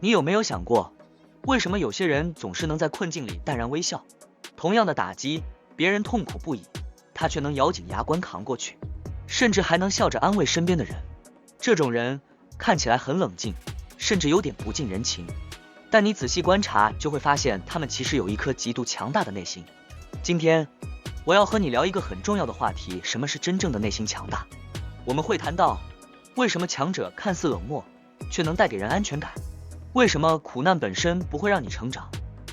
你有没有想过，为什么有些人总是能在困境里淡然微笑？同样的打击，别人痛苦不已，他却能咬紧牙关扛过去，甚至还能笑着安慰身边的人。这种人看起来很冷静，甚至有点不近人情，但你仔细观察就会发现，他们其实有一颗极度强大的内心。今天我要和你聊一个很重要的话题，什么是真正的内心强大？我们会谈到为什么强者看似冷漠，却能带给人安全感；为什么苦难本身不会让你成长，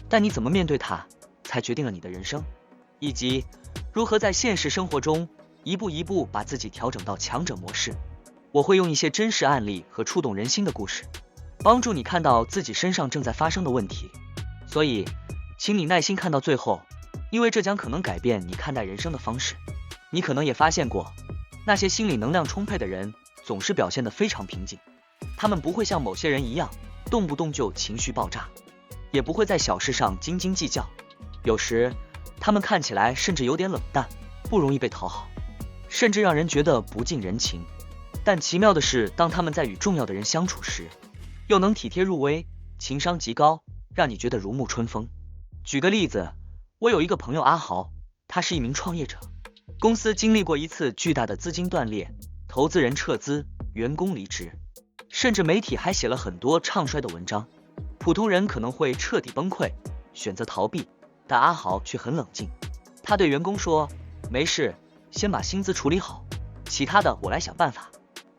但你怎么面对它，才决定了你的人生；以及如何在现实生活中一步一步把自己调整到强者模式。我会用一些真实案例和触动人心的故事，帮助你看到自己身上正在发生的问题。所以，请你耐心看到最后，因为这将可能改变你看待人生的方式。你可能也发现过，那些心理能量充沛的人总是表现得非常平静，他们不会像某些人一样动不动就情绪爆炸，也不会在小事上斤斤计较。有时他们看起来甚至有点冷淡，不容易被讨好，甚至让人觉得不近人情。但奇妙的是，当他们在与重要的人相处时，又能体贴入微，情商极高，让你觉得如沐春风。举个例子，我有一个朋友阿豪，他是一名创业者，公司经历过一次巨大的资金断裂，投资人撤资，员工离职，甚至媒体还写了很多唱衰的文章。普通人可能会彻底崩溃，选择逃避，但阿豪却很冷静。他对员工说，没事，先把薪资处理好，其他的我来想办法。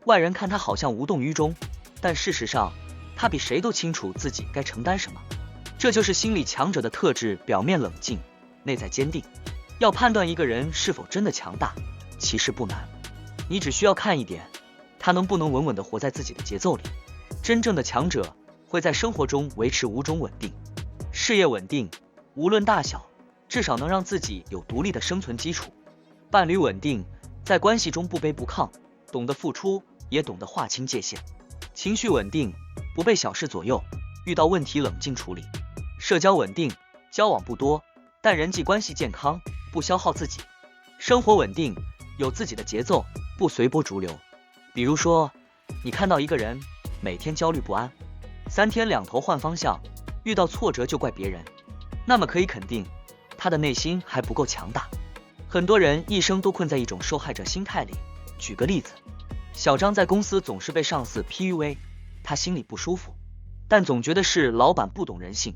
外人看他好像无动于衷，但事实上他比谁都清楚自己该承担什么。这就是心理强者的特质，表面冷静，内在坚定。要判断一个人是否真的强大，其实不难，你只需要看一点，他能不能稳稳地活在自己的节奏里。真正的强者会在生活中维持五种稳定：事业稳定，无论大小，至少能让自己有独立的生存基础；伴侣稳定，在关系中不卑不亢，懂得付出，也懂得划清界限；情绪稳定，不被小事左右，遇到问题冷静处理；社交稳定，交往不多，但人际关系健康，不消耗自己；生活稳定，有自己的节奏，不随波逐流。比如说，你看到一个人每天焦虑不安，3天2头换方向，遇到挫折就怪别人，那么可以肯定，他的内心还不够强大。很多人一生都困在一种受害者心态里。举个例子，小张在公司总是被上司 PUA， 他心里不舒服，但总觉得是老板不懂人性。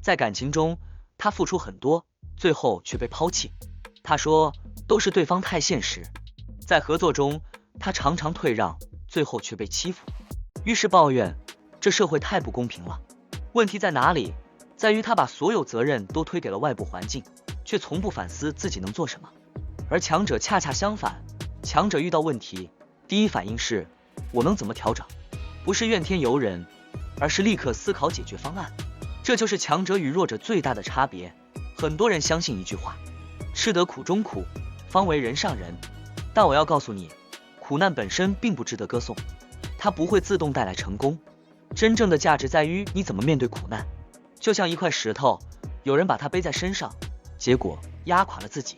在感情中，他付出很多，最后却被抛弃，他说都是对方太现实。在合作中，他常常退让，最后却被欺负，于是抱怨这社会太不公平了。问题在哪里？在于他把所有责任都推给了外部环境，却从不反思自己能做什么。而强者恰恰相反，强者遇到问题，第一反应是我能怎么调整，不是怨天尤人，而是立刻思考解决方案。这就是强者与弱者最大的差别。很多人相信一句话，吃得苦中苦，方为人上人。但我要告诉你，苦难本身并不值得歌颂，它不会自动带来成功。真正的价值在于你怎么面对苦难。就像一块石头，有人把它背在身上，结果压垮了自己；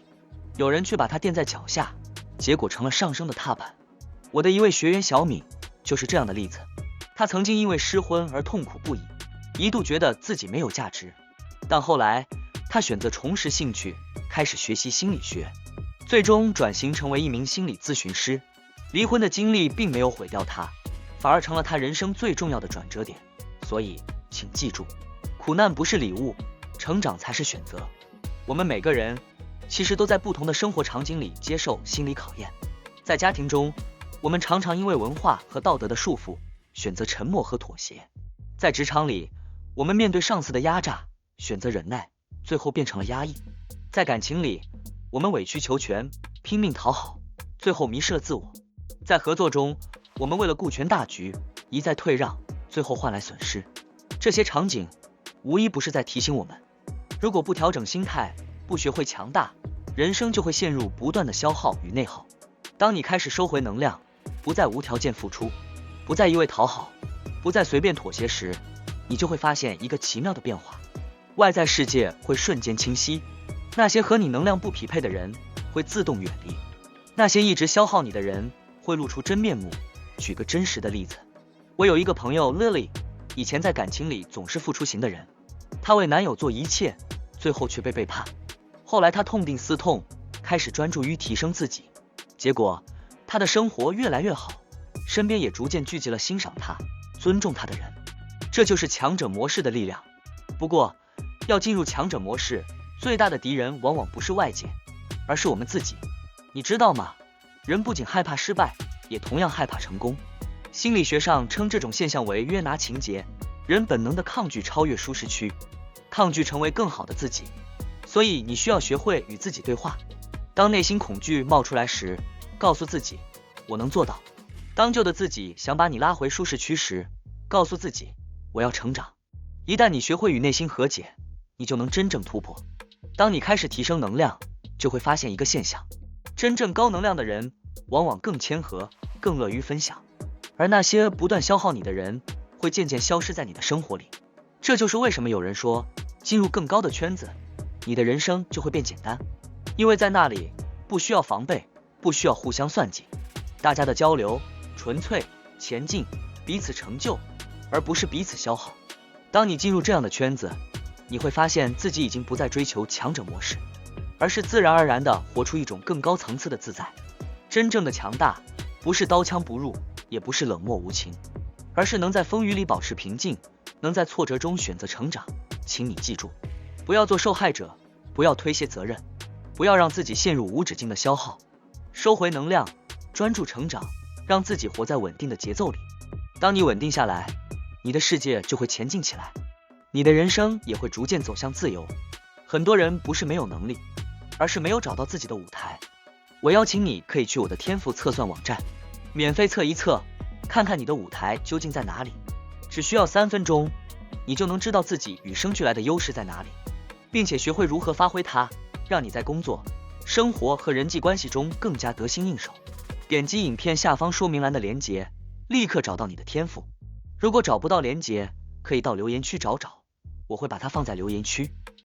有人却把它垫在脚下，结果成了上升的踏板。我的一位学员小敏就是这样的例子。她曾经因为失婚而痛苦不已，一度觉得自己没有价值，但后来她选择重拾兴趣，开始学习心理学，最终转型成为一名心理咨询师。离婚的经历并没有毁掉她，反而成了她人生最重要的转折点。所以请记住，苦难不是礼物，成长才是选择。我们每个人其实都在不同的生活场景里接受心理考验。在家庭中，我们常常因为文化和道德的束缚，选择沉默和妥协；在职场里，我们面对上司的压榨，选择忍耐，最后变成了压抑；在感情里，我们委曲求全，拼命讨好，最后迷失了自我；在合作中，我们为了顾全大局，一再退让，最后换来损失。这些场景无一不是在提醒我们，如果不调整心态，不学会强大，人生就会陷入不断的消耗与内耗。当你开始收回能量，不再无条件付出，不再一味讨好，不再随便妥协时，你就会发现一个奇妙的变化。外在世界会瞬间清晰，那些和你能量不匹配的人会自动远离，那些一直消耗你的人会露出真面目。举个真实的例子，我有一个朋友 Lily，以前在感情里总是付出型的人，她为男友做一切，最后却被背叛。后来她痛定思痛，开始专注于提升自己，结果她的生活越来越好，身边也逐渐聚集了欣赏她、尊重她的人。这就是强者模式的力量。不过，要进入强者模式，最大的敌人往往不是外界，而是我们自己。你知道吗？人不仅害怕失败，也同样害怕成功。心理学上称这种现象为约拿情节，人本能的抗拒超越舒适区，抗拒成为更好的自己。所以你需要学会与自己对话。当内心恐惧冒出来时，告诉自己，我能做到。当旧的自己想把你拉回舒适区时，告诉自己，我要成长。一旦你学会与内心和解，你就能真正突破。当你开始提升能量，就会发现一个现象，真正高能量的人往往更谦和，更乐于分享，而那些不断消耗你的人会渐渐消失在你的生活里。这就是为什么有人说，进入更高的圈子，你的人生就会变简单，因为在那里不需要防备，不需要互相算计，大家的交流纯粹前进，彼此成就，而不是彼此消耗。当你进入这样的圈子，你会发现自己已经不再追求强者模式，而是自然而然地活出一种更高层次的自在。真正的强大，不是刀枪不入，也不是冷漠无情，而是能在风雨里保持平静，能在挫折中选择成长。请你记住，不要做受害者，不要推卸责任，不要让自己陷入无止境的消耗，收回能量，专注成长，让自己活在稳定的节奏里。当你稳定下来，你的世界就会前进起来，你的人生也会逐渐走向自由。很多人不是没有能力，而是没有找到自己的舞台。我邀请你可以去我的天赋测算网站，免费测一测，看看你的舞台究竟在哪里。只需要3分钟，你就能知道自己与生俱来的优势在哪里，并且学会如何发挥它，让你在工作、生活和人际关系中更加得心应手。点击影片下方说明栏的连结，立刻找到你的天赋。如果找不到连结，可以到留言区找找，我会把它放在留言区。